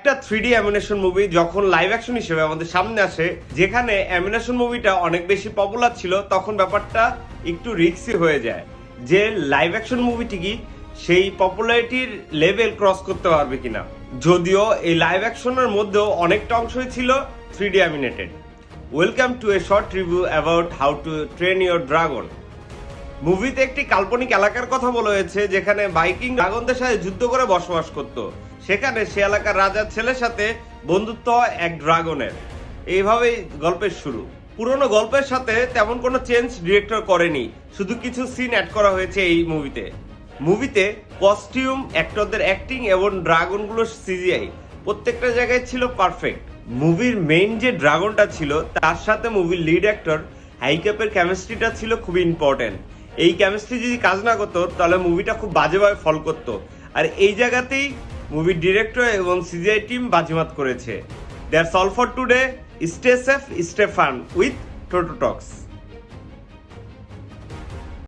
একটা 3D animation movie যখন live action হিসেবে আমাদের সামনে আসে, যেখানে অ্যানিমেশন মুভিটা অনেক বেশি পপুলার ছিল, তখন ব্যাপারটা একটু রিস্কি হয়ে যায় যে লাইভ অ্যাকশন মুভিটি কি সেই পপুলারিটির লেভেল ক্রস করতে পারবে কিনা। যদিও এই লাইভ অ্যাকশনের মধ্যেও অনেকটা অংশই ছিল 3D animated. Welcome to a short review about how to train your dragon. মুভিতে একটি কাল্পনিক এলাকার কথা বলা হয়েছে যেখানে ভাইকিং ড্রাগনদের সাথে যুদ্ধ করে বসবাস করত। সেখানে সে এলাকার রাজার ছেলের সাথে বন্ধুত্ব হয় এক ড্রাগনের। এইভাবেই গল্পের শুরু। পুরনো গল্পের সাথে তেমন কোনো চেঞ্জ ডিরেক্টর করেনি, শুধু কিছু সিন অ্যাড করা হয়েছে এই মুভিতে কস্টিউম, অ্যাক্টরদের অ্যাক্টিং এবং ড্রাগনগুলোর সিজিআই প্রত্যেকটা জায়গায় ছিল পারফেক্ট। মুভির মেইন যে ড্রাগনটা ছিল তার সাথে মুভির লিড অ্যাক্টর হাইক্যাপের কেমিস্ট্রিটা ছিল খুবই ইম্পর্টেন্ট। এই কেমিস্ট্রি যদি কাজ না করতো তাহলে মুভিটা খুব বাজেভাবে ফল করতো। আর এই জায়গাতেই মুভির ডিরেক্টর এবং সিজিআই টিম বাজিমাত করেছে। That's all for today. Stay safe, stay fun with toto Tux.